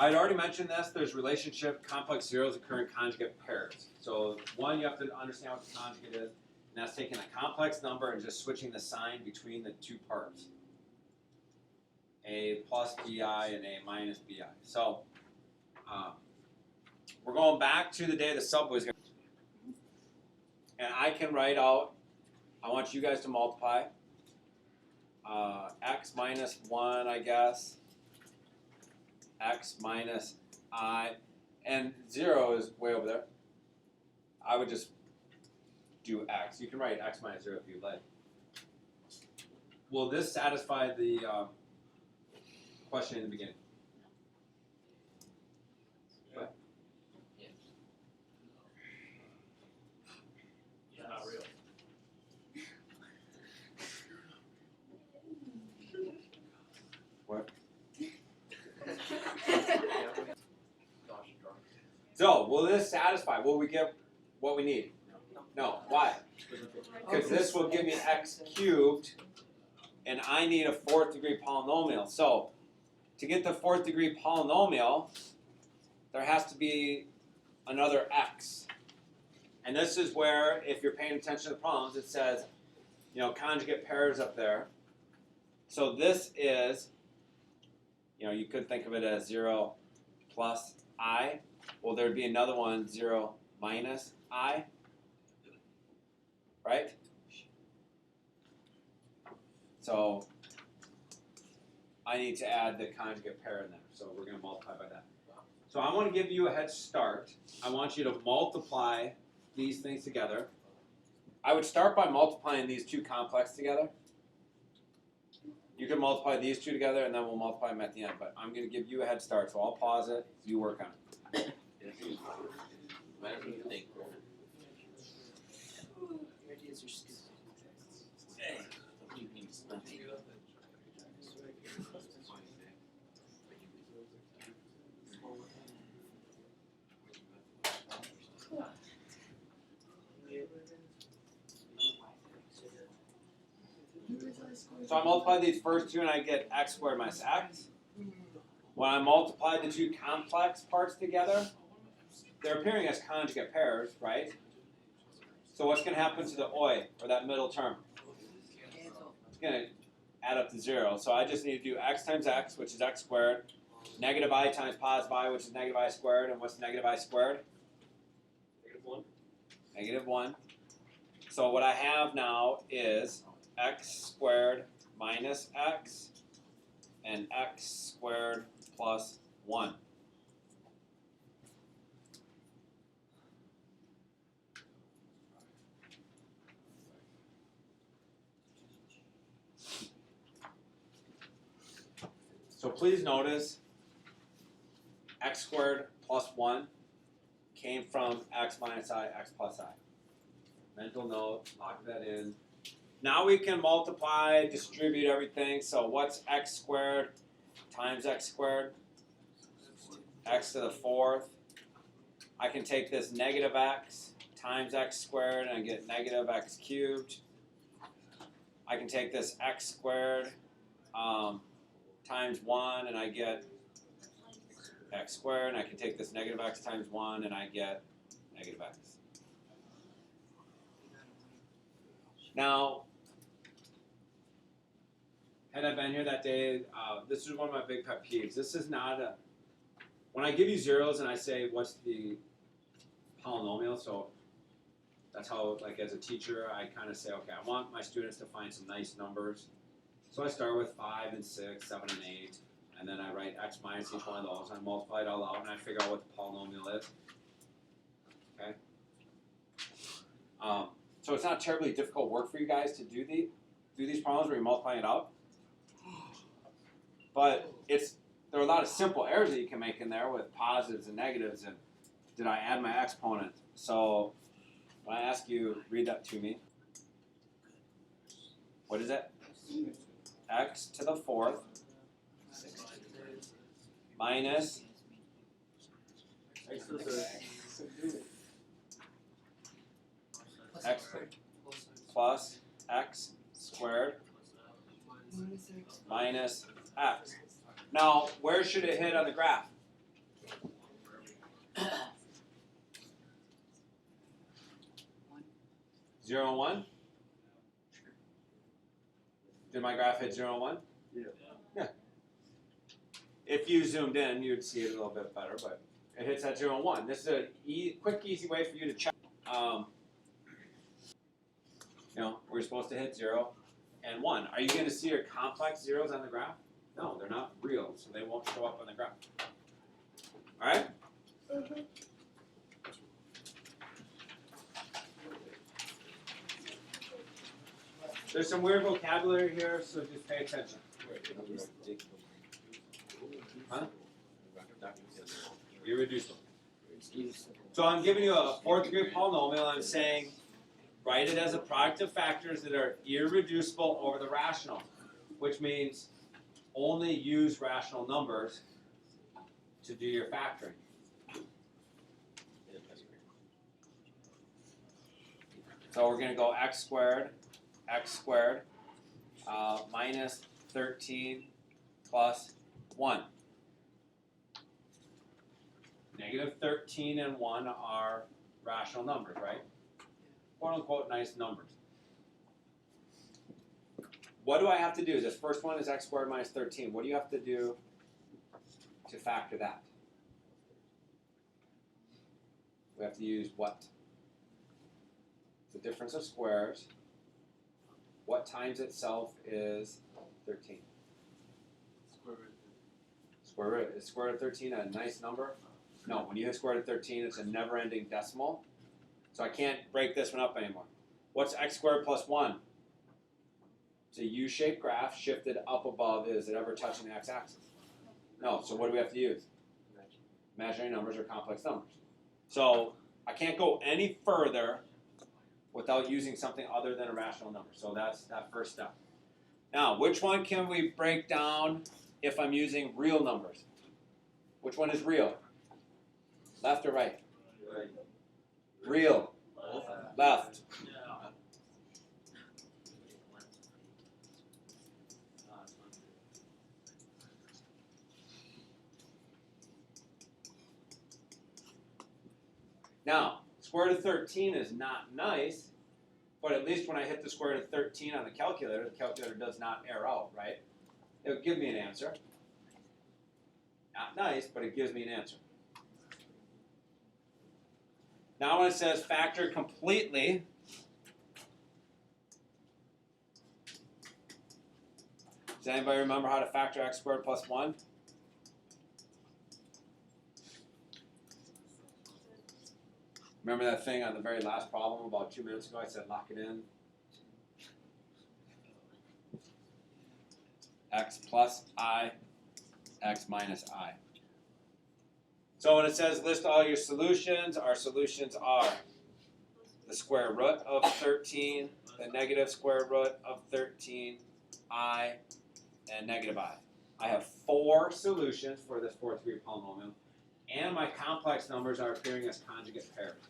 I'd already mentioned this. There's relationship complex zeros occur in conjugate pairs. So one, you have to understand what the conjugate is, and that's taking a complex number and just switching the sign between the two parts. A plus bi and a minus bi. So we're going back to the day the subway's going. And I can write out, I want you guys to multiply x minus 1, I guess, x minus I, and 0 is way over there. I would just do x. You can write x minus 0 if you like. Will this satisfy the question in the beginning? What? It's not real. What? So, will this satisfy? Will we get what we need? No. Why? Because this will give me x cubed, and I need a 4th degree polynomial. So, to get the 4th degree polynomial, there has to be another x. And this is where, if you're paying attention to the problems, it says, conjugate pairs up there. So this is, you could think of it as 0 plus I. Well, there'd be another one, 0 minus I. Right? So I need to add the conjugate pair in there. So we're going to multiply by that. So I want to give you a head start. I want you to multiply these things together. I would start by multiplying these two complex together. You can multiply these two together, and then we'll multiply them at the end. But I'm going to give you a head start, so I'll pause it. You work on it. Whatever you think. So I multiply these first two, and I get x squared minus x. When I multiply the two complex parts together, they're appearing as conjugate pairs, right? So what's going to happen to the oi, or that middle term? It's going to add up to 0. So I just need to do x times x, which is x squared, negative I times positive I, which is negative I squared. And what's negative I squared? Negative 1. Negative 1. So what I have now is x squared minus x and x squared plus 1. So please notice x squared plus 1 came from x minus I, x plus I. Mental note, lock that in. Now we can multiply, distribute everything. So what's x squared times x squared? X to the 4th. I can take this negative x times x squared and I get negative x cubed. I can take this x squared times 1 and I get x squared. And I can take this negative x times 1 and I get negative x. Now, had I been here that day, this is one of my big pet peeves. This is not a, when I give you zeros and I say, what's the polynomial? So that's how, like as a teacher, I kind of say, okay, I want my students to find some nice numbers. So I start with 5 and 6, 7 and 8, and then I write x minus each one of those, and I multiply it all out, and I figure out what the polynomial is. Okay? So it's not terribly difficult work for you guys to do these problems where you're multiplying it out. But there are a lot of simple errors that you can make in there with positives and negatives, and did I add my exponent? So when I ask you, read that to me. What is it? X to the 4th minus x plus x squared minus x. Now, where should it hit on the graph? 0 and 1? Did my graph hit 0 and 1? Yeah. If you zoomed in, you'd see it a little bit better, but it hits at 0 and 1. This is a quick, easy way for you to check. We're supposed to hit 0 and 1. Are you going to see your complex zeros on the graph? No, they're not real, so they won't show up on the graph. All right? There's some weird vocabulary here, so just pay attention. Huh? Irreducible. So I'm giving you a fourth degree polynomial. I'm saying write it as a product of factors that are irreducible over the rational, which means only use rational numbers to do your factoring. So we're going to go x squared minus 13 plus 1. Negative 13 and 1 are rational numbers, right? Quote unquote nice numbers. What do I have to do? This first one is x squared minus 13. What do you have to do to factor that? We have to use what? The difference of squares. What times itself is 13? Square root. Is square root of 13 a nice number? No, when you hit square root of 13, it's a never-ending decimal. So I can't break this one up anymore. What's x squared plus 1? It's a U-shaped graph shifted up above. Is it ever touching the x-axis? No, so what do we have to use? Imaginary numbers or complex numbers. So I can't go any further without using something other than a rational number. So that's that first step. Now, which one can we break down if I'm using real numbers? Which one is real? Left or right? Real. Left. Now, square root of 13 is not nice, but at least when I hit the square root of 13 on the calculator does not error out, right? It'll give me an answer. Not nice, but it gives me an answer. Now when it says factor completely, does anybody remember how to factor x squared plus 1? Remember that thing on the very last problem about 2 minutes ago? I said lock it in. X plus I, x minus I. So when it says list all your solutions, our solutions are the square root of 13, the negative square root of 13, I, and negative I. I have 4 solutions for this fourth degree polynomial, and my complex numbers are appearing as conjugate pairs.